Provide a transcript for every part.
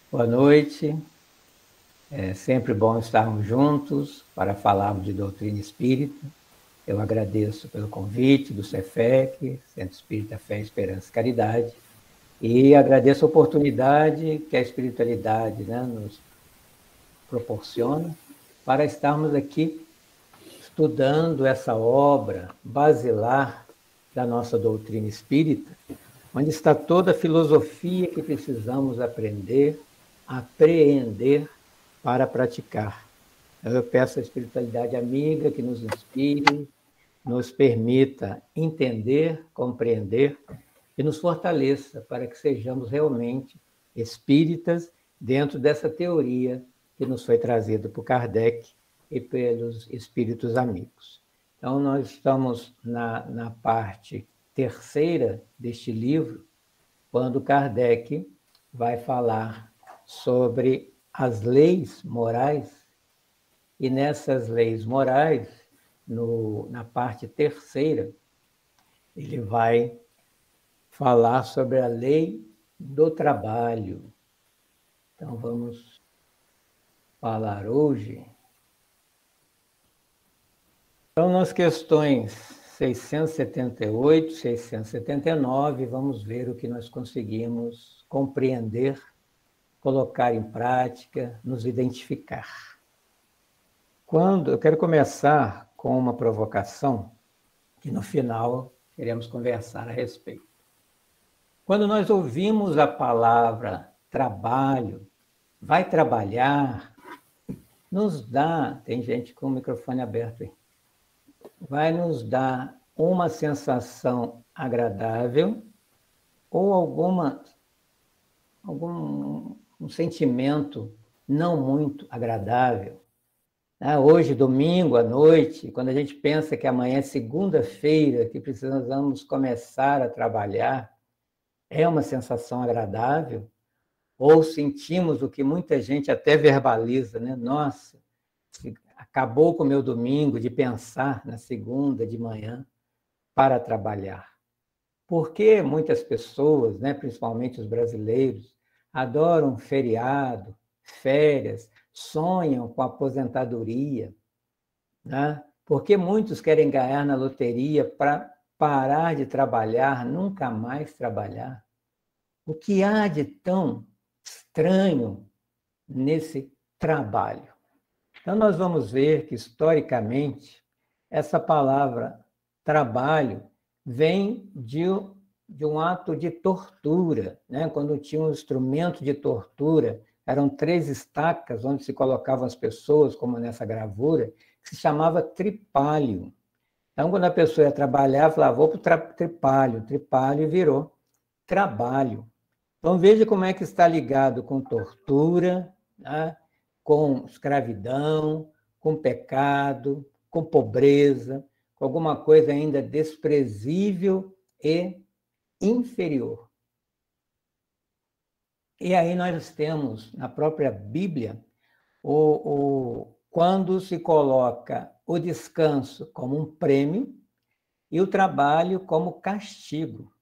Boa noite. É sempre bom estarmos juntos para falarmos de doutrina espírita. Eu agradeço pelo convite do Cefec, Centro Espírita Fé, Esperança e Caridade, e agradeço a oportunidade que a espiritualidade, nos proporciona para estarmos aqui estudando essa obra basilar da nossa doutrina espírita, onde está toda a filosofia que precisamos aprender, apreender para praticar. Eu peço à espiritualidade amiga que nos inspire, nos permita entender, compreender e nos fortaleça para que sejamos realmente espíritas dentro dessa teoria que nos foi trazida por Kardec e pelos espíritos amigos. Então, nós estamos na parte terceira deste livro, quando Kardec vai falar sobre as leis morais, e nessas leis morais, na parte terceira, ele vai falar sobre a lei do trabalho. Então, vamos falar hoje. Então, nas questões 678, 679, vamos ver o que nós conseguimos compreender, colocar em prática, nos identificar. Eu quero começar com uma provocação, que no final queremos conversar a respeito. Quando nós ouvimos a palavra trabalho, vai trabalhar, nos dá, tem gente com o microfone aberto aí, vai nos dar uma sensação agradável ou algum um sentimento não muito agradável. Hoje, domingo à noite, quando a gente pensa que amanhã é segunda-feira, que precisamos começar a trabalhar, é uma sensação agradável? Ou sentimos o que muita gente até verbaliza, né? Nossa, acabou com o meu domingo de pensar na segunda de manhã para trabalhar. Por que muitas pessoas, né, principalmente os brasileiros, adoram feriado, férias, sonham com aposentadoria, né? Porque muitos querem ganhar na loteria para parar de trabalhar, nunca mais trabalhar. O que há de tão estranho nesse trabalho? Então, nós vamos ver que, historicamente, essa palavra trabalho vem de um ato de tortura, né? Quando tinha um instrumento de tortura, eram 3 estacas onde se colocavam as pessoas, como nessa gravura, que se chamava tripalho. Então, quando a pessoa ia trabalhar, falava, vou para o tripalho. Tripalho virou trabalho. Então, veja como é que está ligado com tortura, né? Com escravidão, com pecado, com pobreza, com alguma coisa ainda desprezível e inferior. E aí nós temos, na própria Bíblia, quando se coloca o descanso como um prêmio e o trabalho como castigo,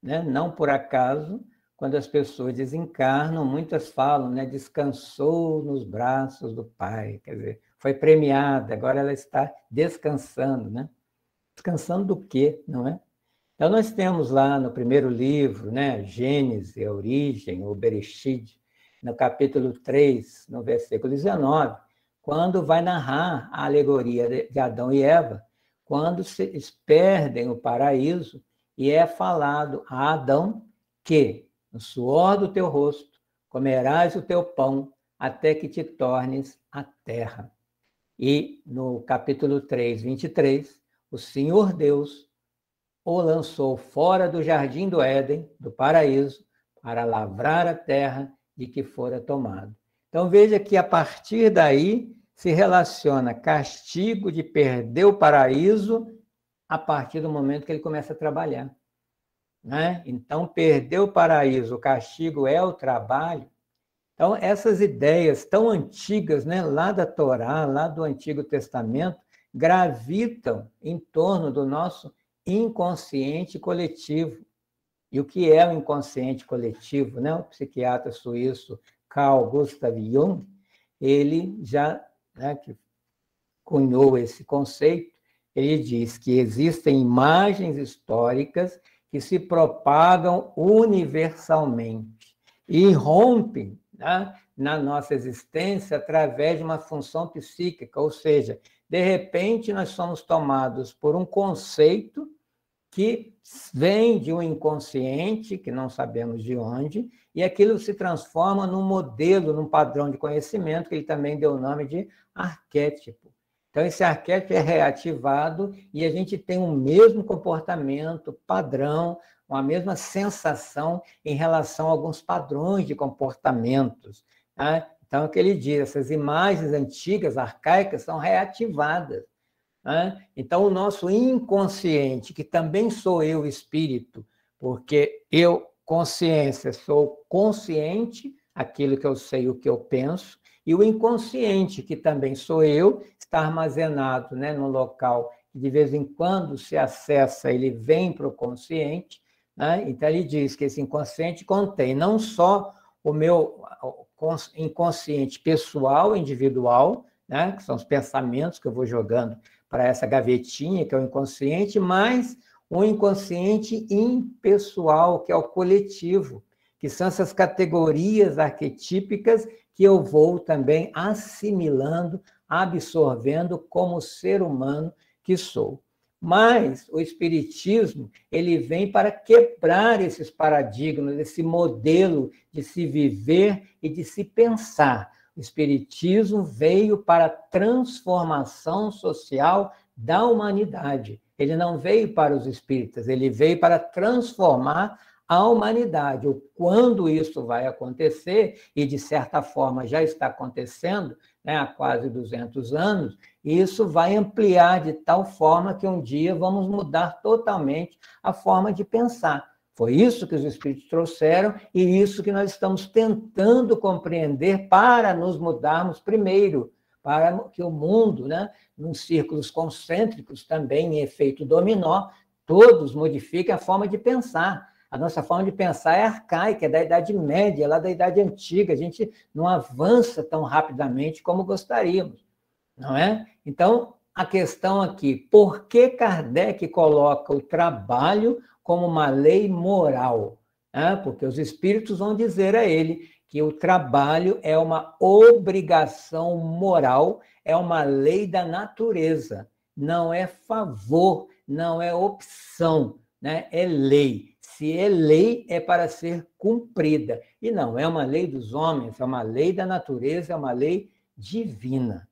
né? Não por acaso, quando as pessoas desencarnam, muitas falam, né? Descansou nos braços do Pai, quer dizer, foi premiada, agora ela está descansando, né? Descansando do quê, não é? Então, nós temos lá no primeiro livro, né, Gênesis, a origem, o Bereshit, no capítulo 3, no versículo 19, quando vai narrar a alegoria de Adão e Eva, quando se perdem o paraíso e é falado a Adão que no suor do teu rosto comerás o teu pão até que te tornes a terra. E no capítulo 3, 23, o Senhor Deus o lançou fora do jardim do Éden, do paraíso, para lavrar a terra de que fora tomado. Então veja que a partir daí se relaciona castigo de perder o paraíso a partir do momento que ele começa a trabalhar, né? Então perder o paraíso, o castigo é o trabalho. Então essas ideias tão antigas, né, lá da Torá, lá do Antigo Testamento, gravitam em torno do nosso inconsciente coletivo. E o que é o inconsciente coletivo, né? O psiquiatra suíço Carl Gustav Jung, ele já, né, que cunhou esse conceito, ele diz que existem imagens históricas que se propagam universalmente e rompem, né, na nossa existência através de uma função psíquica, ou seja, de repente nós somos tomados por um conceito que vem de um inconsciente, que não sabemos de onde, e aquilo se transforma num modelo, num padrão de conhecimento, que ele também deu o nome de arquétipo. Então, esse arquétipo é reativado e a gente tem o mesmo comportamento, padrão, uma mesma sensação em relação a alguns padrões de comportamentos. Tá? Então, é o que ele diz, essas imagens antigas, arcaicas, são reativadas. Tá? Então, o nosso inconsciente, que também sou eu, espírito, porque eu, consciência, sou consciente, aquilo que eu sei, o que eu penso, e o inconsciente, que também sou eu, está armazenado, né, no local que de vez em quando se acessa, ele vem para o consciente, né? Então ele diz que esse inconsciente contém não só o meu inconsciente pessoal, individual, né, que são os pensamentos que eu vou jogando para essa gavetinha, que é o inconsciente, mas o inconsciente impessoal, que é o coletivo, que são essas categorias arquetípicas que eu vou também assimilando, absorvendo como ser humano que sou. Mas o Espiritismo, ele vem para quebrar esses paradigmas, esse modelo de se viver e de se pensar. O Espiritismo veio para a transformação social da humanidade. Ele não veio para os espíritas, ele veio para transformar a humanidade. Quando isso vai acontecer, e de certa forma já está acontecendo, né, há quase 200 anos, isso vai ampliar de tal forma que um dia vamos mudar totalmente a forma de pensar. Foi isso que os espíritos trouxeram e isso que nós estamos tentando compreender para nos mudarmos primeiro, para que o mundo, né, nos círculos concêntricos, também em efeito dominó, todos modifiquem a forma de pensar. A nossa forma de pensar é arcaica, é da Idade Média, é lá da Idade Antiga. A gente não avança tão rapidamente como gostaríamos, não é? Então, a questão aqui, por que Kardec coloca o trabalho como uma lei moral? Porque os espíritos vão dizer a ele que o trabalho é uma obrigação moral, é uma lei da natureza, não é favor, não é opção, né? É lei. Se é lei, é para ser cumprida. E não é uma lei dos homens, é uma lei da natureza, é uma lei divina.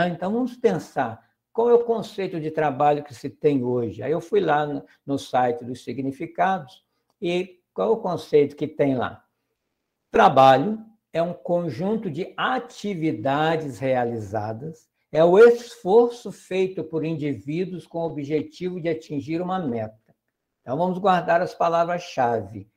Então, vamos pensar, qual é o conceito de trabalho que se tem hoje? Aí eu fui lá no site dos significados, e qual é o conceito que tem lá? Trabalho é um conjunto de atividades realizadas, é o esforço feito por indivíduos com o objetivo de atingir uma meta. Então, vamos guardar as palavras-chave.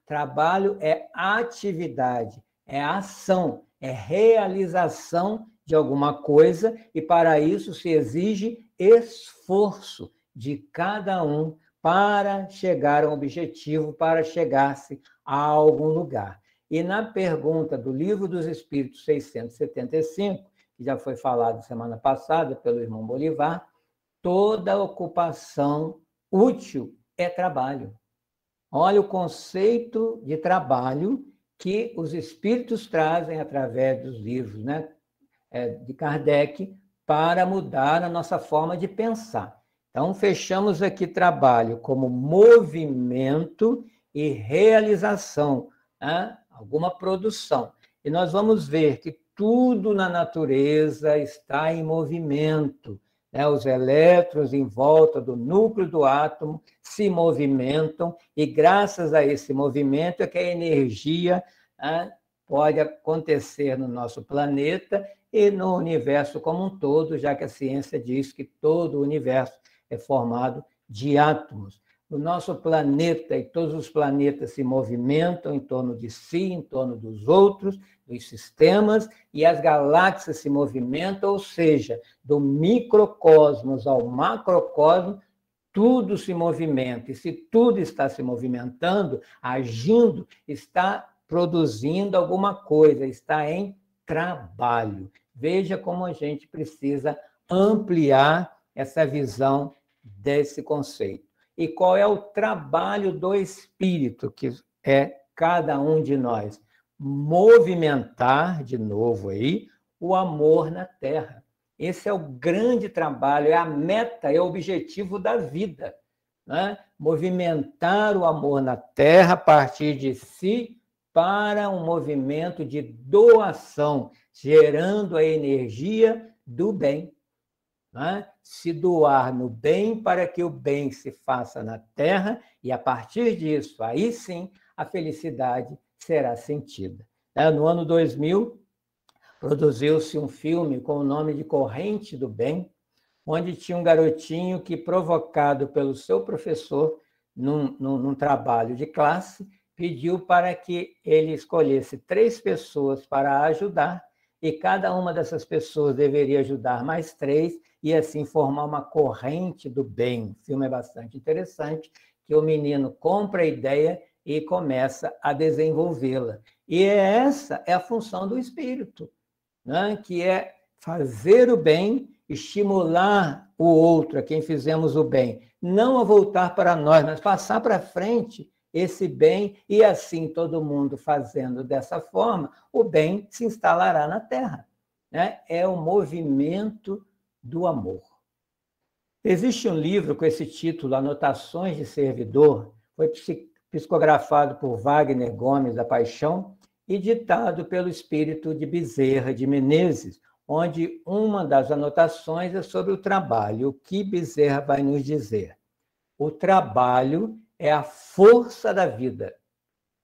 Trabalho é atividade, é ação, é realização de alguma coisa, e para isso se exige esforço de cada um para chegar a um objetivo, para chegar-se a algum lugar. E na pergunta do Livro dos Espíritos 675, que já foi falado semana passada pelo irmão Bolivar, toda ocupação útil é trabalho. Olha o conceito de trabalho que os espíritos trazem através dos livros, né, de Kardec, para mudar a nossa forma de pensar. Então, fechamos aqui trabalho como movimento e realização, né, alguma produção. E nós vamos ver que tudo na natureza está em movimento. Os elétrons em volta do núcleo do átomo se movimentam, e graças a esse movimento é que a energia pode acontecer no nosso planeta e no universo como um todo, já que a ciência diz que todo o universo é formado de átomos. O nosso planeta e todos os planetas se movimentam em torno de si, em torno dos outros, dos sistemas, e as galáxias se movimentam, ou seja, do microcosmos ao macrocosmos, tudo se movimenta. E se tudo está se movimentando, agindo, está produzindo alguma coisa, está em trabalho. Veja como a gente precisa ampliar essa visão desse conceito. E qual é o trabalho do espírito, que é cada um de nós? Movimentar, de novo aí, o amor na Terra. Esse é o grande trabalho, é a meta, é o objetivo da vida, né? Movimentar o amor na Terra a partir de si para um movimento de doação, gerando a energia do bem. Né? Se doar no bem para que o bem se faça na Terra, e a partir disso, aí sim, a felicidade será sentida. No ano 2000, produziu-se um filme com o nome de Corrente do Bem, onde tinha um garotinho que, provocado pelo seu professor, num trabalho de classe, pediu para que ele escolhesse 3 pessoas para ajudar, e cada uma dessas pessoas deveria ajudar mais 3, e assim formar uma corrente do bem. O filme é bastante interessante, que o menino compra a ideia e começa a desenvolvê-la. E essa é a função do espírito, né? Que é fazer o bem, estimular o outro, a quem fizemos o bem, não a voltar para nós, mas passar para frente esse bem, e assim todo mundo fazendo dessa forma, o bem se instalará na Terra. Né? É o movimento do amor. Existe um livro com esse título, Anotações de Servidor, foi psicografado por Wagner Gomes da Paixão e ditado pelo espírito de Bezerra de Menezes, onde uma das anotações é sobre o trabalho. O que Bezerra vai nos dizer? O trabalho é a força da vida,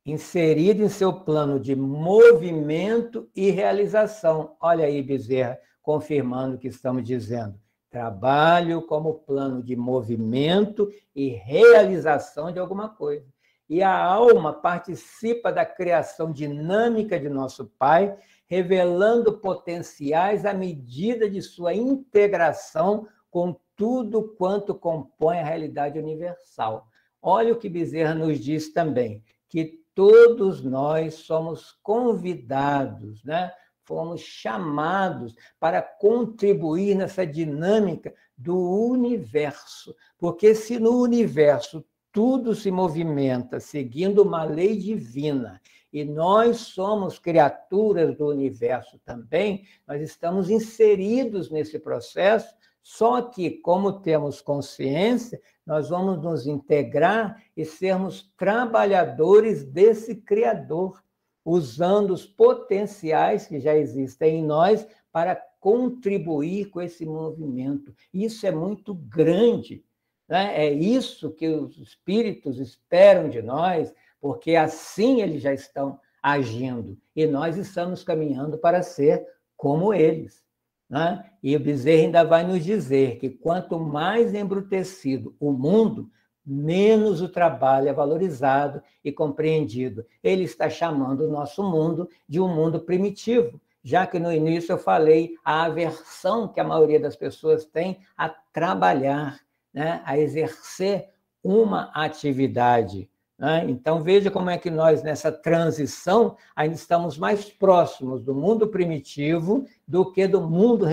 inserida em seu plano de movimento e realização. Olha aí, Bezerra, confirmando o que estamos dizendo. Trabalho como plano de movimento e realização de alguma coisa. E a alma participa da criação dinâmica de nosso Pai, revelando potenciais à medida de sua integração com tudo quanto compõe a realidade universal. Olha o que Bezerra nos diz também, que todos nós somos convidados, né? Fomos chamados para contribuir nessa dinâmica do universo. Porque se no universo tudo se movimenta seguindo uma lei divina, e nós somos criaturas do universo também, nós estamos inseridos nesse processo, só que, como temos consciência, nós vamos nos integrar e sermos trabalhadores desse Criador, usando os potenciais que já existem em nós para contribuir com esse movimento. Isso é muito grande, né? É isso que os espíritos esperam de nós, porque assim eles já estão agindo, e nós estamos caminhando para ser como eles. Né? E o Bezerra ainda vai nos dizer que quanto mais embrutecido o mundo, menos o trabalho é valorizado e compreendido. Ele está chamando o nosso mundo de um mundo primitivo, já que no início eu falei a aversão que a maioria das pessoas tem a trabalhar, né? A exercer uma atividade. Né? Então, veja como é que nós, nessa transição, ainda estamos mais próximos do mundo primitivo do que do mundo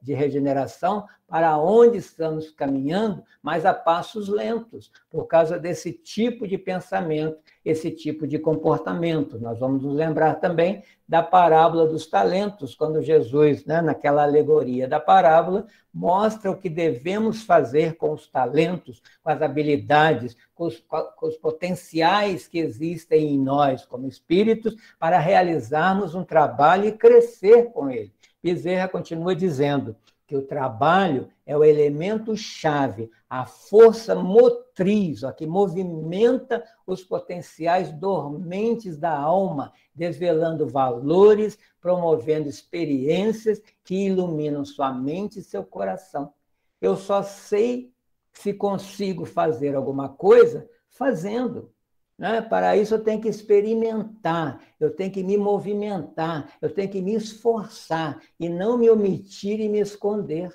de regeneração, para onde estamos caminhando, mas a passos lentos, por causa desse tipo de pensamento, esse tipo de comportamento. Nós vamos nos lembrar também da parábola dos talentos, quando Jesus, né, naquela alegoria da parábola, mostra o que devemos fazer com os talentos, com as habilidades, com os potenciais que existem em nós como espíritos, para realizarmos um trabalho e crescer com ele. Bezerra continua dizendo que o trabalho é o elemento-chave, a força motriz, ó, que movimenta os potenciais dormentes da alma, desvelando valores, promovendo experiências que iluminam sua mente e seu coração. Eu só sei se consigo fazer alguma coisa fazendo. Né? Para isso eu tenho que experimentar, eu tenho que me movimentar, eu tenho que me esforçar e não me omitir e me esconder.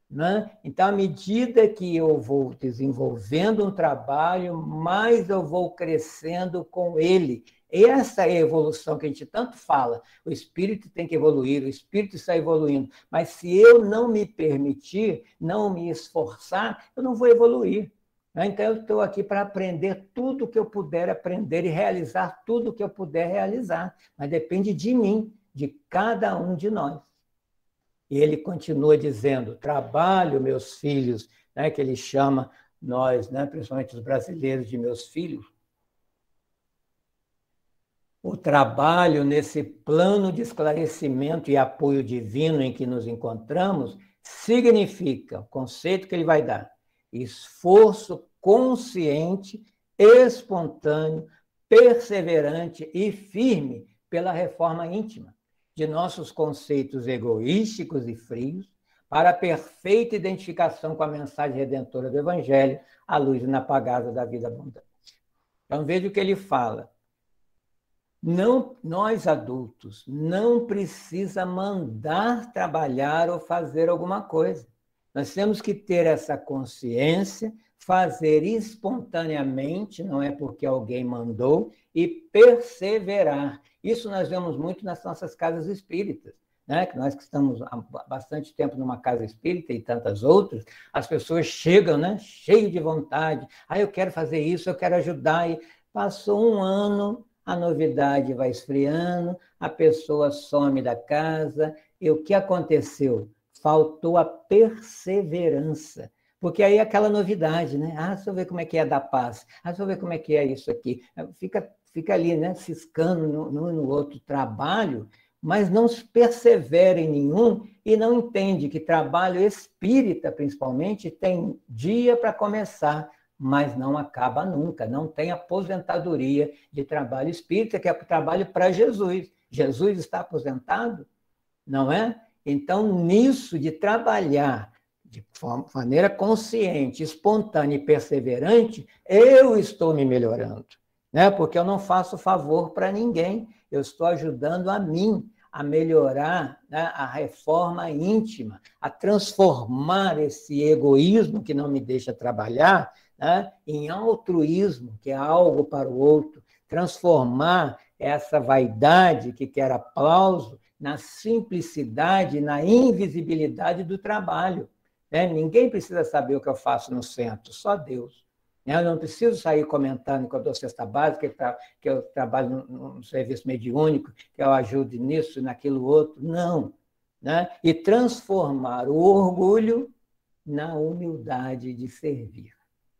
Né? Então, à medida que eu vou desenvolvendo um trabalho, mais eu vou crescendo com ele. Essa é a evolução que a gente tanto fala. O espírito tem que evoluir, o espírito está evoluindo. Mas se eu não me permitir, não me esforçar, eu não vou evoluir. Então, eu estou aqui para aprender tudo que eu puder aprender e realizar tudo que eu puder realizar. Mas depende de mim, de cada um de nós. E ele continua dizendo, trabalho, meus filhos, né, que ele chama nós, né, principalmente os brasileiros, de meus filhos. O trabalho nesse plano de esclarecimento e apoio divino em que nos encontramos significa, o conceito que ele vai dar, esforço consciente, espontâneo, perseverante e firme pela reforma íntima de nossos conceitos egoísticos e frios para a perfeita identificação com a mensagem redentora do Evangelho, à luz inapagada da vida abundante. Então, veja o que ele fala. Não, nós adultos não precisa mandar trabalhar ou fazer alguma coisa. Nós temos que ter essa consciência, fazer espontaneamente, não é porque alguém mandou, e perseverar. Isso nós vemos muito nas nossas casas espíritas, né? Que nós que estamos há bastante tempo numa casa espírita e tantas outras, as pessoas chegam, né, cheias de vontade. Eu quero fazer isso, eu quero ajudar. E passou um ano, a novidade vai esfriando, a pessoa some da casa, e o que aconteceu? Faltou a perseverança. Porque aí é aquela novidade, né? Deixa eu ver como é que é dar paz. Deixa eu ver como é que é isso aqui. Fica ali, né, ciscando num e no outro trabalho, mas não persevera em nenhum e não entende que trabalho espírita, principalmente, tem dia para começar, mas não acaba nunca, não tem aposentadoria de trabalho espírita, que é trabalho para Jesus. Jesus está aposentado, não é? Então, nisso de trabalhar de maneira consciente, espontânea e perseverante, eu estou me melhorando, né? Porque eu não faço favor para ninguém, eu estou ajudando a mim a melhorar, né, a reforma íntima, a transformar esse egoísmo que não me deixa trabalhar, né, em altruísmo, que é algo para o outro, transformar essa vaidade que quer aplauso na simplicidade, na invisibilidade do trabalho. Né? Ninguém precisa saber o que eu faço no centro, só Deus. Eu não preciso sair comentando que eu dou cesta básica, que eu trabalho num serviço mediúnico, que eu ajude nisso e naquilo outro. Não. Né? E transformar o orgulho na humildade de servir.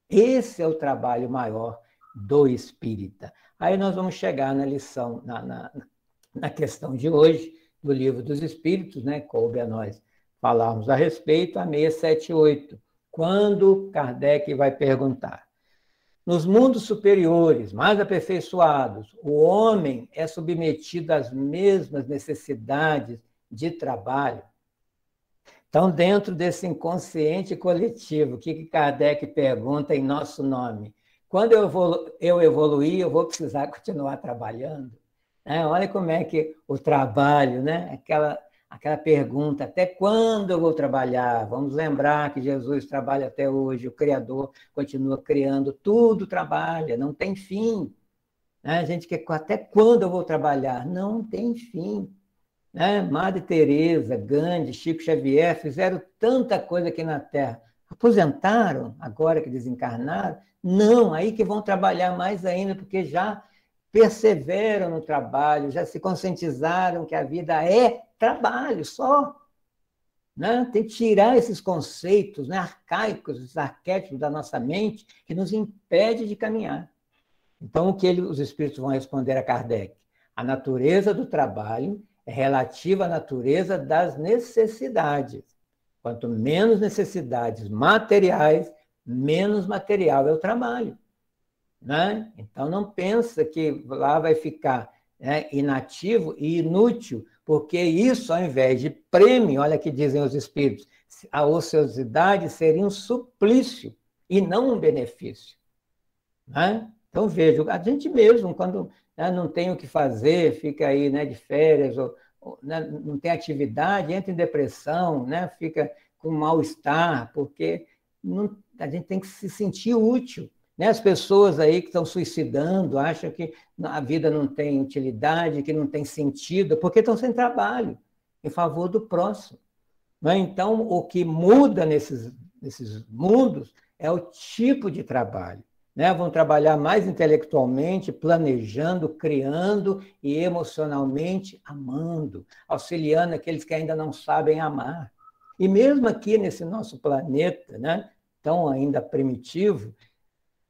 Esse é o trabalho maior do espírita. Aí nós vamos chegar na lição, na questão de hoje, do Livro dos Espíritos, né? Coube a nós falarmos a respeito, a 678, quando Kardec vai perguntar. Nos mundos superiores, mais aperfeiçoados, o homem é submetido às mesmas necessidades de trabalho. Então, dentro desse inconsciente coletivo, o que Kardec pergunta em nosso nome? Quando eu evoluir, eu vou precisar continuar trabalhando? Olha como é que o trabalho, né? Aquela pergunta, até quando eu vou trabalhar? Vamos lembrar que Jesus trabalha até hoje, o Criador continua criando, tudo trabalha, não tem fim. A gente quer, até quando eu vou trabalhar? Não tem fim. Madre Teresa, Gandhi, Chico Xavier fizeram tanta coisa aqui na Terra. Aposentaram, agora que desencarnaram? Não, aí que vão trabalhar mais ainda, porque já perseveram no trabalho, já se conscientizaram que a vida é trabalho só. Né? Tem que tirar esses conceitos, né, arcaicos, esses arquétipos da nossa mente que nos impede de caminhar. Então, o que os espíritos vão responder a Kardec? A natureza do trabalho é relativa à natureza das necessidades. Quanto menos necessidades materiais, menos material é o trabalho. Né? Então, não pensa que lá vai ficar, né, inativo e inútil, porque isso, ao invés de prêmio, olha que dizem os espíritos, a ociosidade seria um suplício e não um benefício. Né? Então, veja, a gente mesmo, quando, né, não tem o que fazer, fica aí, né, de férias, né, não tem atividade, entra em depressão, né, fica com mal-estar, porque a gente tem que se sentir útil. Né? As pessoas aí que estão suicidando, acham que a vida não tem utilidade, que não tem sentido, porque estão sem trabalho, em favor do próximo. Né? Então, o que muda nesses mundos é o tipo de trabalho. Né? Vão trabalhar mais intelectualmente, planejando, criando e emocionalmente amando, auxiliando aqueles que ainda não sabem amar. E mesmo aqui nesse nosso planeta, né, tão ainda primitivo,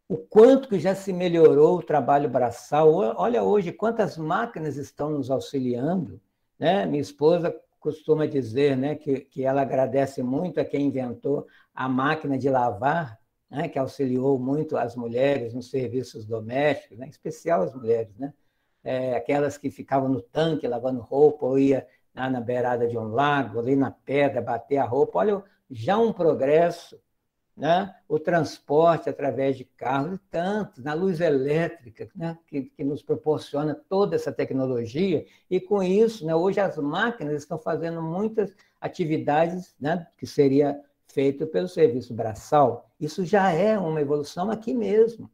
o quanto que já se melhorou o trabalho braçal. Olha hoje quantas máquinas estão nos auxiliando. Né? Minha esposa costuma dizer, né, que ela agradece muito a quem inventou a máquina de lavar, né, que auxiliou muito as mulheres nos serviços domésticos, né, em especial as mulheres, né, aquelas que ficavam no tanque lavando roupa, ou ia na beirada de um lago, ali na pedra, bater a roupa. Olha, já um progresso. Né? O transporte através de carros, e tanto, na luz elétrica, né? que nos proporciona toda essa tecnologia, e com isso, né, hoje as máquinas estão fazendo muitas atividades, né, que seria feito pelo serviço braçal. Isso já é uma evolução aqui mesmo,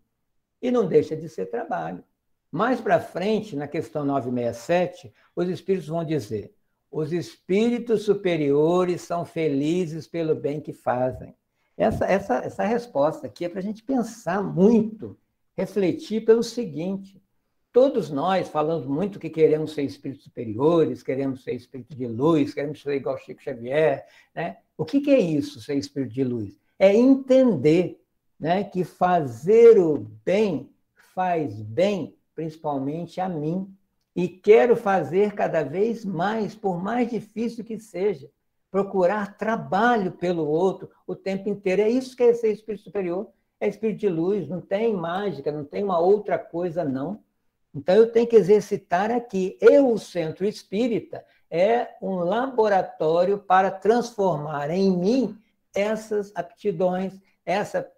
e não deixa de ser trabalho. Mais para frente, na questão 967, os espíritos vão dizer: os espíritos superiores são felizes pelo bem que fazem. Essa resposta aqui é para a gente pensar muito, refletir pelo seguinte: todos nós falamos muito que queremos ser espíritos superiores, queremos ser espírito de luz, queremos ser igual Chico Xavier. Né? O que é isso, ser espírito de luz? É entender, né, que fazer o bem faz bem, principalmente a mim, e quero fazer cada vez mais, por mais difícil que seja. Procurar trabalho pelo outro o tempo inteiro. É isso que é ser espírito superior, é espírito de luz, não tem mágica, não tem uma outra coisa, não. Então, eu tenho que exercitar aqui. O Centro Espírita é um laboratório para transformar em mim essas aptidões, essa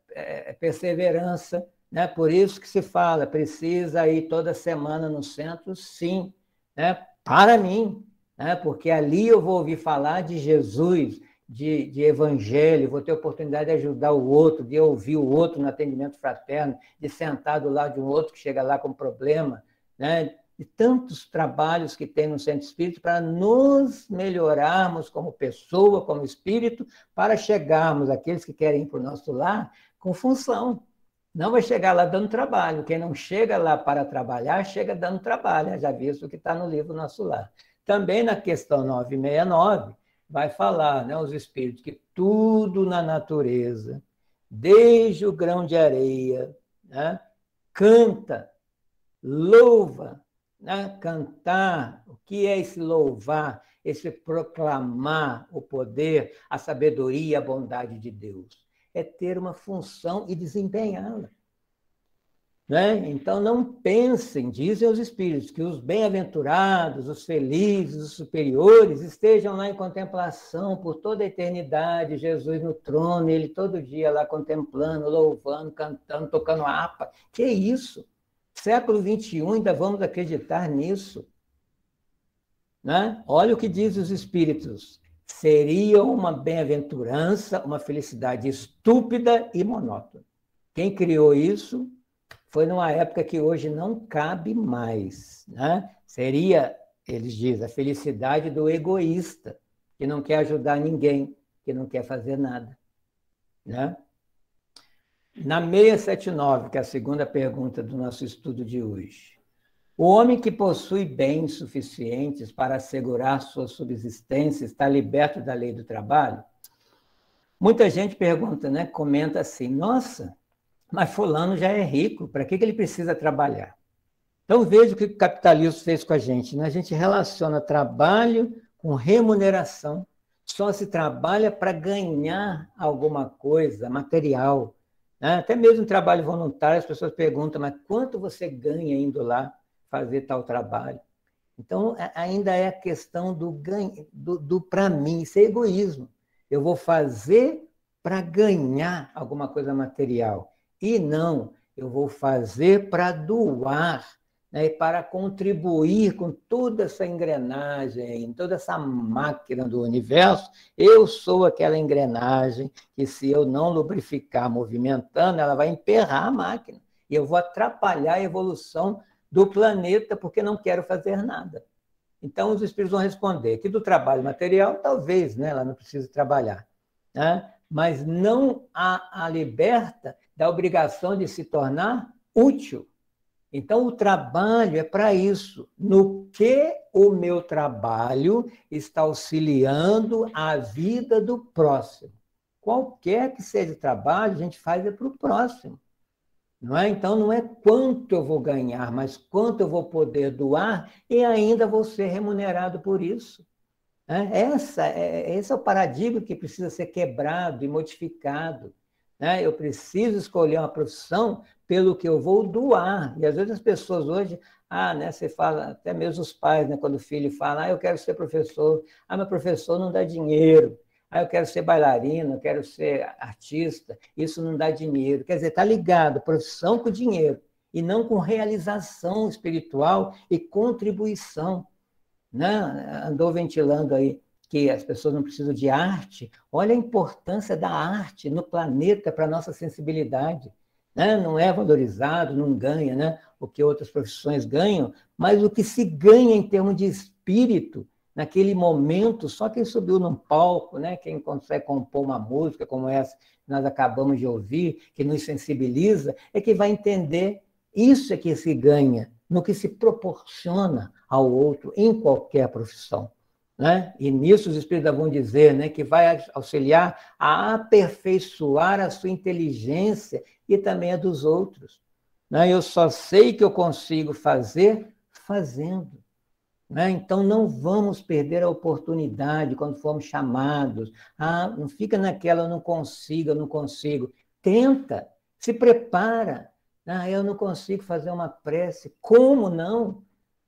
perseverança. Né? Por isso que se fala, precisa ir toda semana no centro, sim, né? Para mim, né? Porque ali eu vou ouvir falar de Jesus, de evangelho, vou ter oportunidade de ajudar o outro, de ouvir o outro no atendimento fraterno, de sentar do lado de um outro que chega lá com problema, né? De tantos trabalhos que tem no Centro Espírita para nos melhorarmos como pessoa, como espírito, para chegarmos, aqueles que querem ir para o nosso lar, com função. Não vai chegar lá dando trabalho. Quem não chega lá para trabalhar, chega dando trabalho. Já visto o que está no livro Nosso Lar. Também na questão 969, vai falar, né, os espíritos, que tudo na natureza, desde o grão de areia, né, canta, louva. Né? Cantar, o que é esse louvar? Esse proclamar o poder, a sabedoria, a bondade de Deus. É ter uma função e desempenhá-la. Né? Então, não pensem, dizem os espíritos, que os bem-aventurados, os felizes, os superiores, estejam lá em contemplação por toda a eternidade, Jesus no trono, ele todo dia lá contemplando, louvando, cantando, tocando harpa. Que isso? Século XXI, ainda vamos acreditar nisso? Né? Olha o que dizem os espíritos. Seria uma bem-aventurança, uma felicidade estúpida e monótona. Quem criou isso foi numa época que hoje não cabe mais. Né? Seria, eles dizem, a felicidade do egoísta, que não quer ajudar ninguém, que não quer fazer nada. Né? Na 679, que é a segunda pergunta do nosso estudo de hoje. O homem que possui bens suficientes para assegurar sua subsistência está liberto da lei do trabalho? Muita gente pergunta, né? Comenta assim: nossa, mas fulano já é rico, para que ele precisa trabalhar? Então veja o que o capitalismo fez com a gente, né? A gente relaciona trabalho com remuneração. Só se trabalha para ganhar alguma coisa material. Né? Até mesmo trabalho voluntário, as pessoas perguntam: mas quanto você ganha indo lá fazer tal trabalho? Então, ainda é a questão do para mim, isso é egoísmo. Eu vou fazer para ganhar alguma coisa material. E não, eu vou fazer para doar, né, e para contribuir com toda essa engrenagem, toda essa máquina do universo, eu sou aquela engrenagem que, se eu não lubrificar movimentando, ela vai emperrar a máquina. E eu vou atrapalhar a evolução do planeta porque não quero fazer nada. Então, os espíritos vão responder que do trabalho material, talvez, né, ela não precise trabalhar, né? Mas não a liberta da obrigação de se tornar útil. Então, o trabalho é para isso. No que o meu trabalho está auxiliando a vida do próximo. Qualquer que seja o trabalho, a gente faz para o próximo. Não é? Então, não é quanto eu vou ganhar, mas quanto eu vou poder doar e ainda vou ser remunerado por isso. Esse é o paradigma que precisa ser quebrado e modificado. Né? Eu preciso escolher uma profissão pelo que eu vou doar. E às vezes as pessoas hoje, né, você fala, até mesmo os pais, né, quando o filho fala, eu quero ser professor, meu professor não dá dinheiro. Eu quero ser bailarina, eu quero ser artista, isso não dá dinheiro. Quer dizer, está ligado profissão com dinheiro, e não com realização espiritual e contribuição. Né? Andou ventilando aí que as pessoas não precisam de arte. Olha a importância da arte no planeta para a nossa sensibilidade. Né? Não é valorizado, não ganha, né, o que outras profissões ganham, mas o que se ganha em termos de espírito, naquele momento, só quem subiu num palco, né, quem consegue compor uma música como essa que nós acabamos de ouvir, que nos sensibiliza, é que vai entender isso é que se ganha, no que se proporciona ao outro, em qualquer profissão. Né? E nisso os espíritos vão dizer, né, que vai auxiliar a aperfeiçoar a sua inteligência e também a dos outros. Né? Eu só sei que eu consigo fazer fazendo. Né? Então, não vamos perder a oportunidade quando formos chamados. Não fica naquela, eu não consigo. Tenta, se prepara. Eu não consigo fazer uma prece. Como não?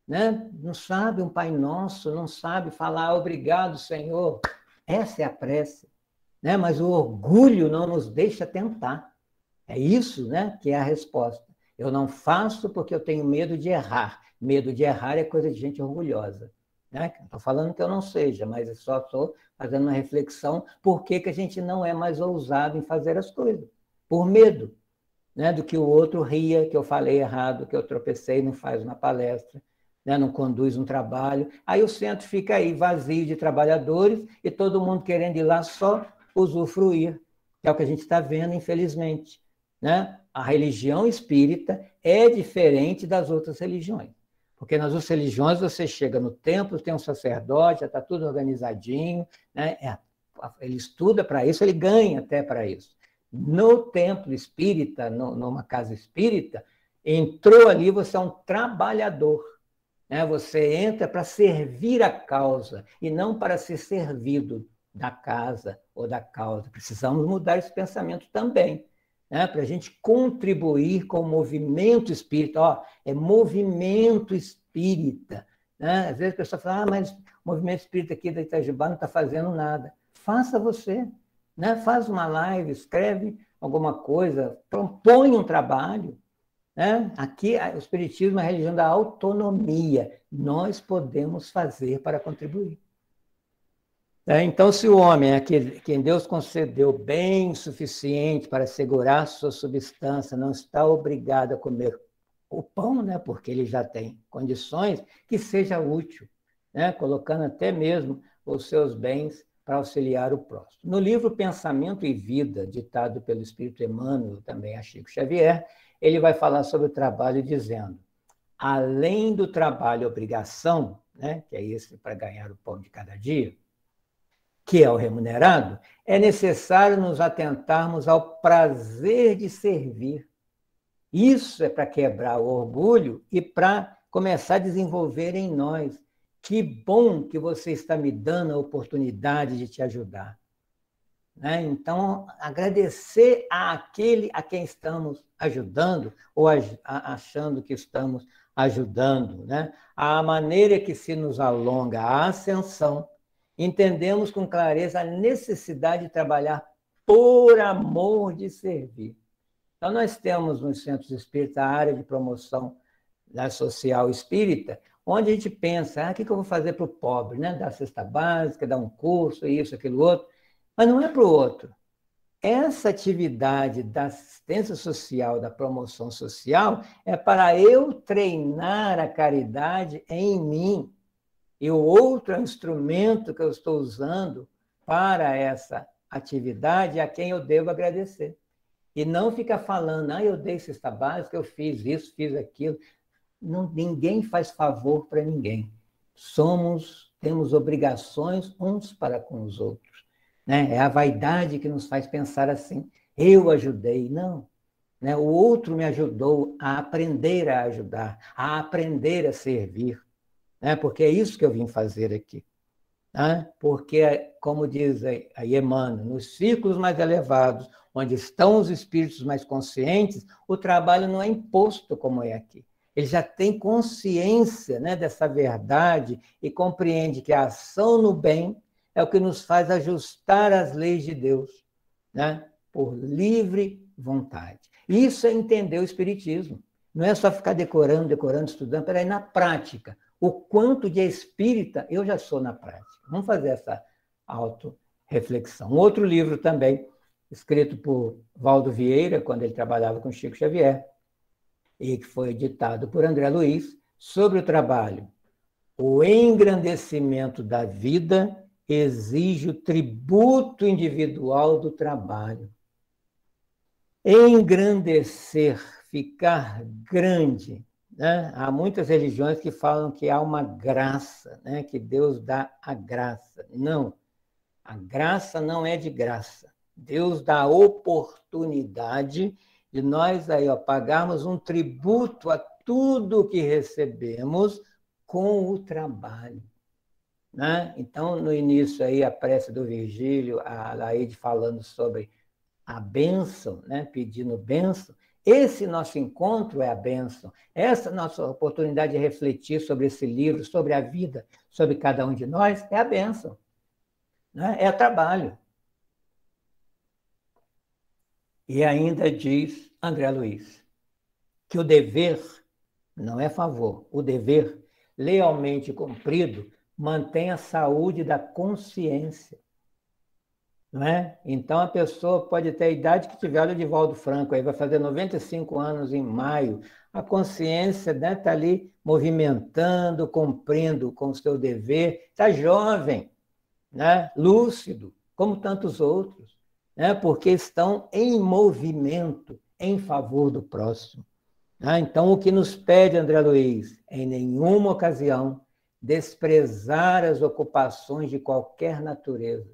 Né? Não sabe um Pai Nosso, não sabe falar obrigado, Senhor. Essa é a prece. Né? Mas o orgulho não nos deixa tentar. É isso, né, que é a resposta. Eu não faço porque eu tenho medo de errar. Medo de errar é coisa de gente orgulhosa. Né? Não estou falando que eu não seja, mas eu só estou fazendo uma reflexão por que a gente não é mais ousado em fazer as coisas. Por medo, né, do que o outro ria, que eu falei errado, que eu tropecei, não faz uma palestra, né, não conduz um trabalho. Aí o centro fica aí vazio de trabalhadores e todo mundo querendo ir lá só usufruir, que é o que a gente está vendo, infelizmente. Né? A religião espírita é diferente das outras religiões. Porque nas outras religiões você chega no templo, tem um sacerdote, já está tudo organizadinho, né? Ele estuda para isso, ele ganha até para isso. No templo espírita, numa casa espírita, entrou ali, você é um trabalhador. Né? Você entra para servir a causa e não para ser servido da casa ou da causa. Precisamos mudar esse pensamento também. Né, para a gente contribuir com o movimento espírita. É movimento espírita. Né? Às vezes a pessoa fala, mas o movimento espírita aqui da Itajubá não está fazendo nada. Faça você. Né? Faz uma live, escreve alguma coisa, propõe um trabalho. Né? Aqui, o Espiritismo é a religião da autonomia. Nós podemos fazer para contribuir. Então, se o homem é quem Deus concedeu bem suficiente para segurar sua substância, não está obrigado a comer o pão, né, porque ele já tem condições, que seja útil, né, colocando até mesmo os seus bens para auxiliar o próximo. No livro Pensamento e Vida, ditado pelo Espírito Emmanuel, também a Chico Xavier, ele vai falar sobre o trabalho dizendo, além do trabalho obrigação, né, que é esse para ganhar o pão de cada dia, que é o remunerado, é necessário nos atentarmos ao prazer de servir. Isso é para quebrar o orgulho e para começar a desenvolver em nós. Que bom que você está me dando a oportunidade de te ajudar. Né? Então, agradecer àquele a quem estamos ajudando ou achando que estamos ajudando. Né? A maneira que se nos alonga a ascensão, entendemos com clareza a necessidade de trabalhar por amor de servir. Então, nós temos nos centros espíritas a área de promoção da social espírita, onde a gente pensa, o que eu vou fazer para o pobre, né? Dar cesta básica, dar um curso, isso, aquilo, outro. Mas não é para o outro. Essa atividade da assistência social, da promoção social, é para eu treinar a caridade em mim. E o outro instrumento que eu estou usando para essa atividade é a quem eu devo agradecer. E não ficar falando, eu dei cesta básica, eu fiz isso, fiz aquilo. Não, ninguém faz favor para ninguém. Temos obrigações uns para com os outros. Né? É a vaidade que nos faz pensar assim. Eu ajudei. Não. Né? O outro me ajudou a aprender a ajudar, a aprender a servir. Né? Porque é isso que eu vim fazer aqui. Né? Porque, como diz a Emmanuel, nos círculos mais elevados, onde estão os espíritos mais conscientes, o trabalho não é imposto como é aqui. Ele já tem consciência, né, dessa verdade e compreende que a ação no bem é o que nos faz ajustar as leis de Deus, né, por livre vontade. Isso é entender o Espiritismo. Não é só ficar decorando, estudando, peraí, na prática. O quanto de espírita eu já sou na prática. Vamos fazer essa autorreflexão. Um outro livro também, escrito por Valdo Vieira, quando ele trabalhava com Chico Xavier, e que foi editado por André Luiz, sobre o trabalho. O engrandecimento da vida exige o tributo individual do trabalho. Engrandecer, ficar grande. Né? Há muitas religiões que falam que há uma graça, né? Que Deus dá a graça. Não, a graça não é de graça. Deus dá a oportunidade de nós aí, pagarmos um tributo a tudo que recebemos com o trabalho. Né? Então, no início, aí, a prece do Virgílio, a Laide falando sobre a bênção, né? Pedindo bênção, esse nosso encontro é a bênção, essa nossa oportunidade de refletir sobre esse livro, sobre a vida, sobre cada um de nós, é a bênção. Né? É o trabalho. E ainda diz André Luiz que o dever não é favor, o dever lealmente cumprido mantém a saúde da consciência. Não é? Então a pessoa pode ter a idade que tiver, olha o Divaldo Franco, aí vai fazer 95 anos em maio, a consciência está ali movimentando, cumprindo com o seu dever, está jovem, né? Lúcido, como tantos outros. Né? Porque estão em movimento em favor do próximo. Então, o que nos pede André Luiz, em nenhuma ocasião, desprezar as ocupações de qualquer natureza,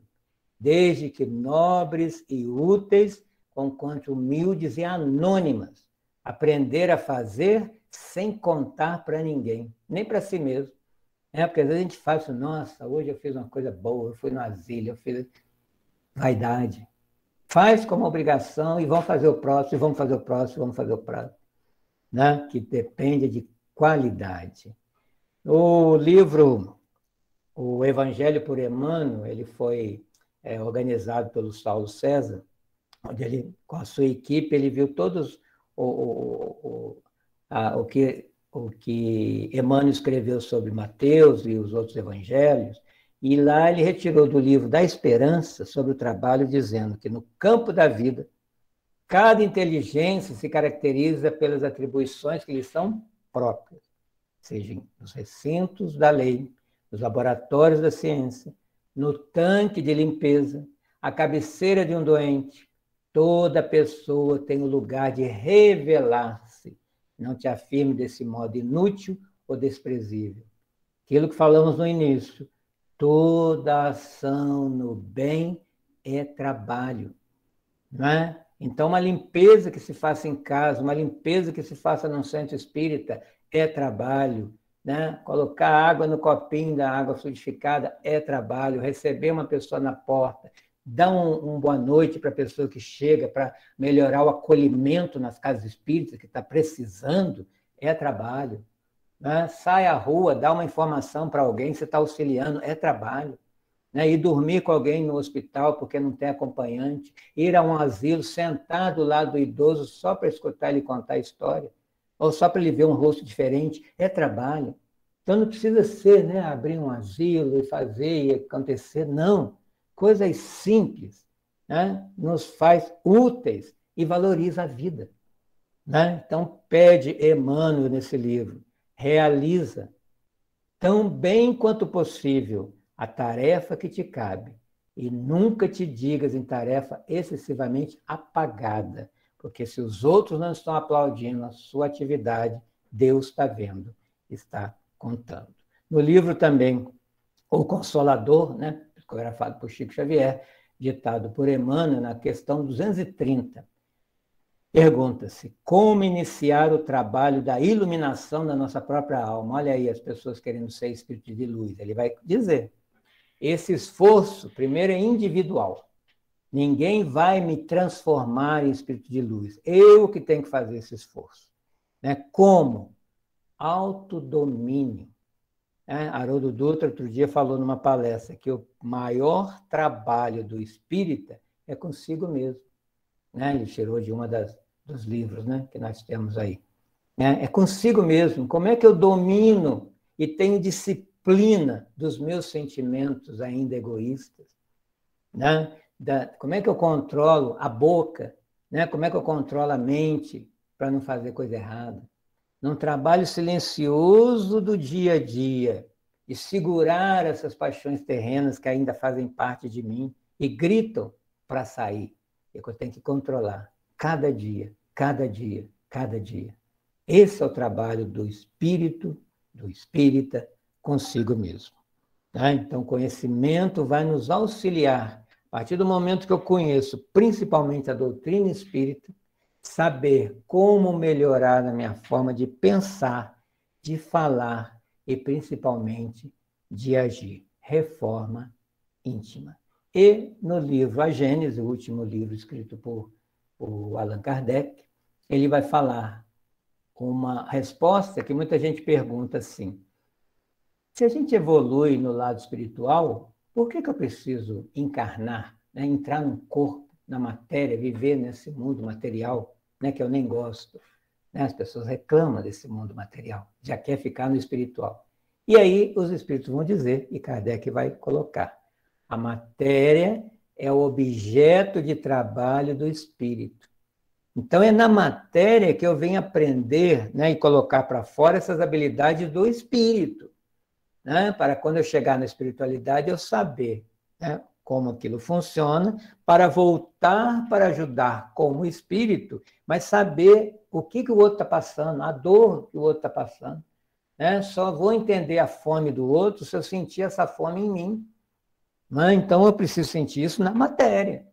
desde que nobres e úteis, conquanto humildes e anônimas, aprender a fazer sem contar para ninguém, nem para si mesmo. Porque às vezes a gente faz assim, nossa, hoje eu fiz uma coisa boa, eu fui no asilo, eu fiz vaidade. Faz como obrigação e vão fazer o próximo, e vamos fazer o próximo, vamos fazer o próximo. Né? Que depende de qualidade. O livro, o Evangelho por Emmanuel, ele foi organizado pelo Saulo César, onde ele, com a sua equipe, ele viu todos o que Emmanuel escreveu sobre Mateus e os outros evangelhos, e lá ele retirou do livro da Esperança sobre o trabalho, dizendo que no campo da vida, cada inteligência se caracteriza pelas atribuições que lhe são próprias, seja nos recintos da lei, nos laboratórios da ciência, no tanque de limpeza, a cabeceira de um doente. Toda pessoa tem o lugar de revelar-se. Não te afirme desse modo inútil ou desprezível. Aquilo que falamos no início, toda ação no bem é trabalho. Não é? Então, uma limpeza que se faça em casa, uma limpeza que se faça num centro espírita é trabalho. Né? Colocar água no copinho da água fluidificada é trabalho. Receber uma pessoa na porta, dar um boa noite para a pessoa que chega, para melhorar o acolhimento nas casas espíritas, que está precisando, é trabalho. Né? Sai à rua, dá uma informação para alguém, você está auxiliando, é trabalho. Né? Ir dormir com alguém no hospital porque não tem acompanhante, ir a um asilo, sentar do lado do idoso só para escutar ele contar a história, ou só para ele ver um rosto diferente, é trabalho. Então não precisa ser, né, abrir um asilo e fazer e acontecer, não. Coisas simples, né, nos faz úteis e valoriza a vida. Né? Então pede Emmanuel nesse livro, realiza tão bem quanto possível a tarefa que te cabe e nunca te digas em tarefa excessivamente apagada, porque se os outros não estão aplaudindo a sua atividade, Deus está vendo, está contando. No livro também, O Consolador, né, psicografado por Chico Xavier, ditado por Emmanuel, na questão 230, pergunta-se como iniciar o trabalho da iluminação da nossa própria alma. Olha aí as pessoas querendo ser espírito de luz. Ele vai dizer, esse esforço, primeiro, é individual. Ninguém vai me transformar em espírito de luz. Eu que tenho que fazer esse esforço. Né? Como? Autodomínio. Haroldo Dutra, outro dia, falou numa palestra que o maior trabalho do espírita é consigo mesmo. Né? Ele tirou de uma dos livros, né, que nós temos aí. É consigo mesmo. Como é que eu domino e tenho disciplina dos meus sentimentos ainda egoístas? Né? Como é que eu controlo a boca? Né? Como é que eu controlo a mente para não fazer coisa errada? Num trabalho silencioso do dia a dia, de segurar essas paixões terrenas que ainda fazem parte de mim e gritam para sair. É que eu tenho que controlar cada dia, cada dia, cada dia. Esse é o trabalho do espírito, do espírita, consigo mesmo. Tá? Então, o conhecimento vai nos auxiliar, a partir do momento que eu conheço principalmente a doutrina espírita, saber como melhorar na minha forma de pensar, de falar e principalmente de agir. Reforma íntima. E no livro A Gênese, o último livro escrito por Allan Kardec, ele vai falar uma resposta que muita gente pergunta assim: se a gente evolui no lado espiritual, por que eu preciso encarnar, né? Entrar num corpo, na matéria, viver nesse mundo material, né? Que eu nem gosto? Né? As pessoas reclamam desse mundo material, já quer ficar no espiritual. E aí os espíritos vão dizer, e Kardec vai colocar, a matéria é o objeto de trabalho do espírito. Então, é na matéria que eu venho aprender, né, e colocar para fora essas habilidades do espírito, né, para quando eu chegar na espiritualidade eu saber, né, como aquilo funciona, para voltar para ajudar como espírito, mas saber o que o outro está passando, a dor que o outro está passando. Né? Só vou entender a fome do outro se eu sentir essa fome em mim. Então, eu preciso sentir isso na matéria,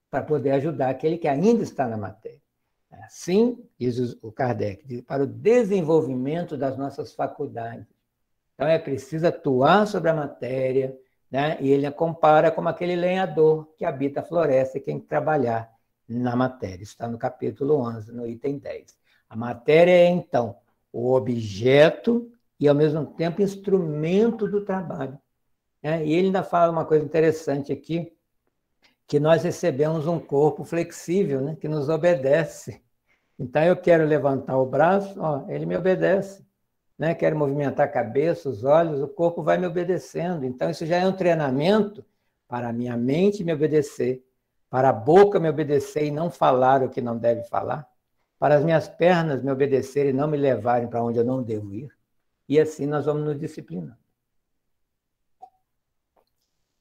para poder ajudar aquele que ainda está na matéria. Assim, diz o Kardec, para o desenvolvimento das nossas faculdades. Então, é preciso atuar sobre a matéria, né? E ele a compara como aquele lenhador que habita a floresta e tem que trabalhar na matéria. Está no capítulo 11, no item 10. A matéria é, então, o objeto e, ao mesmo tempo, instrumento do trabalho. E ele ainda fala uma coisa interessante aqui, que nós recebemos um corpo flexível, né, que nos obedece. Então, eu quero levantar o braço, ele me obedece. Né? Quero movimentar a cabeça, os olhos, o corpo vai me obedecendo. Então, isso já é um treinamento para a minha mente me obedecer, para a boca me obedecer e não falar o que não deve falar, para as minhas pernas me obedecerem e não me levarem para onde eu não devo ir. E assim nós vamos nos disciplinando.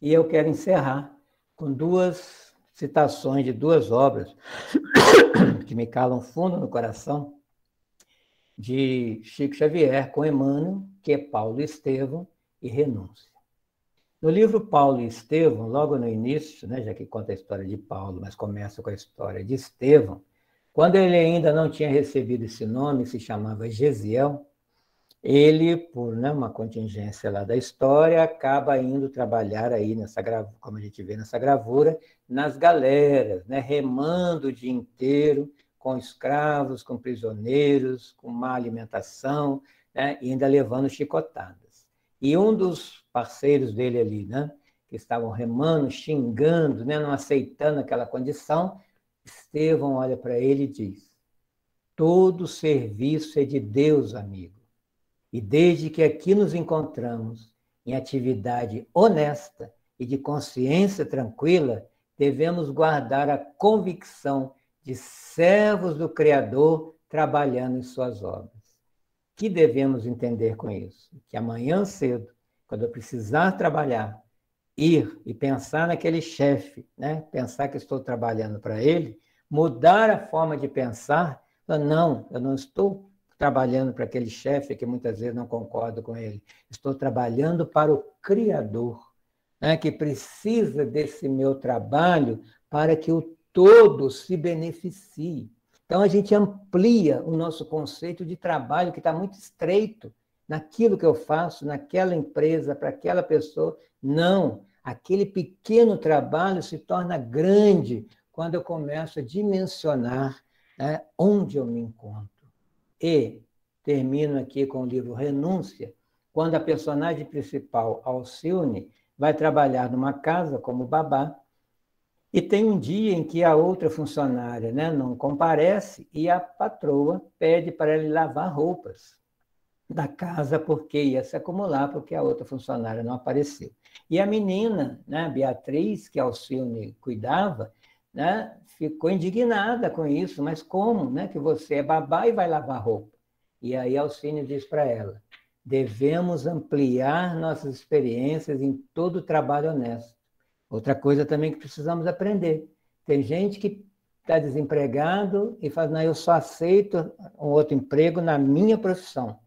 E eu quero encerrar com duas citações de duas obras que me calam fundo no coração, de Chico Xavier com Emmanuel, que é Paulo e Estevão e Renúncia. No livro Paulo e Estevão, logo no início, né, já que conta a história de Paulo, mas começa com a história de Estevão, quando ele ainda não tinha recebido esse nome, se chamava Gesiel, ele, por, né, uma contingência lá da história, acaba indo trabalhar aí nessa gravura, como a gente vê nessa gravura, nas galeras, né, remando o dia inteiro, com escravos, com prisioneiros, com má alimentação, né, e ainda levando chicotadas. E um dos parceiros dele ali, né, que estavam remando, xingando, né, não aceitando aquela condição, Estevão olha para ele e diz: todo serviço é de Deus, amigo. E desde que aqui nos encontramos, em atividade honesta e de consciência tranquila, devemos guardar a convicção de servos do Criador trabalhando em suas obras. O que devemos entender com isso? Que amanhã cedo, quando eu precisar trabalhar, ir e pensar naquele chefe, né? Pensar que estou trabalhando para ele, mudar a forma de pensar, não, eu não estou trabalhando para aquele chefe que muitas vezes não concordo com ele, estou trabalhando para o Criador, né? Que precisa desse meu trabalho para que o todo se beneficie. Então a gente amplia o nosso conceito de trabalho que está muito estreito naquilo que eu faço, naquela empresa, para aquela pessoa. Não, aquele pequeno trabalho se torna grande quando eu começo a dimensionar, né, onde eu me encontro. E termino aqui com o livro Renúncia, quando a personagem principal, Alcione, vai trabalhar numa casa como babá, e tem um dia em que a outra funcionária, né, não comparece e a patroa pede para ele lavar roupas da casa porque ia se acumular, porque a outra funcionária não apareceu. E a menina, né, Beatriz, que Alcione cuidava, né, ficou indignada com isso. Mas como, né, que você é babá e vai lavar roupa? E aí Alcione diz para ela: devemos ampliar nossas experiências em todo o trabalho honesto. Outra coisa também que precisamos aprender. Tem gente que está desempregado e fala: não, eu só aceito um outro emprego na minha profissão.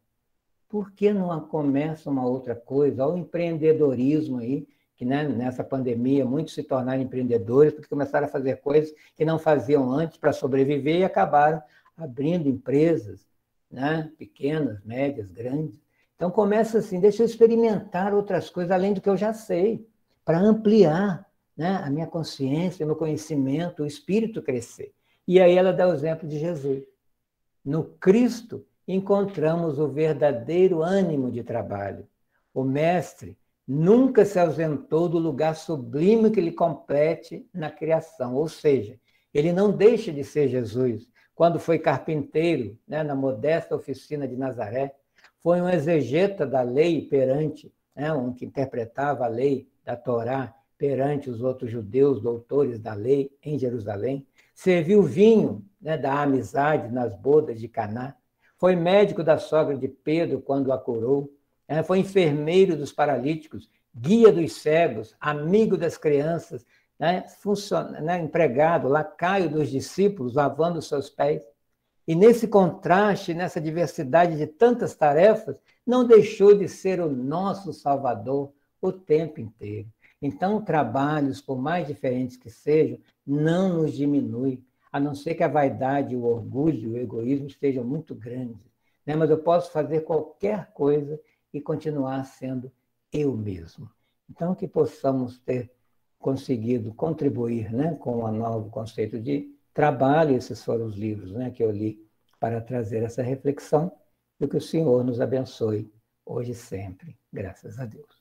Por que não começa uma outra coisa? Olha o empreendedorismo aí, que, né, nessa pandemia muitos se tornaram empreendedores porque começaram a fazer coisas que não faziam antes para sobreviver e acabaram abrindo empresas, né, pequenas, médias, grandes. Então começa assim, deixa eu experimentar outras coisas além do que eu já sei, para ampliar, né, a minha consciência, o meu conhecimento, o espírito crescer. E aí ela dá o exemplo de Jesus. No Cristo encontramos o verdadeiro ânimo de trabalho. O Mestre nunca se ausentou do lugar sublime que lhe compete na criação, ou seja, ele não deixa de ser Jesus. Quando foi carpinteiro, né, na modesta oficina de Nazaré, foi um exegeta da lei perante, né, um que interpretava a lei da Torá perante os outros judeus, doutores da lei em Jerusalém. Serviu vinho, né, da amizade nas bodas de Caná. Foi médico da sogra de Pedro quando a curou. Foi enfermeiro dos paralíticos, guia dos cegos, amigo das crianças, né, empregado, lacaio dos discípulos, lavando os seus pés. E nesse contraste, nessa diversidade de tantas tarefas, não deixou de ser o nosso Salvador o tempo inteiro. Então, trabalhos, por mais diferentes que sejam, não nos diminui, a não ser que a vaidade, o orgulho, o egoísmo estejam muito grandes. Né? Mas eu posso fazer qualquer coisa e continuar sendo eu mesmo. Então, que possamos ter conseguido contribuir, né, com o novo conceito de trabalho. Esses foram os livros, né, que eu li para trazer essa reflexão, e que o Senhor nos abençoe hoje e sempre. Graças a Deus.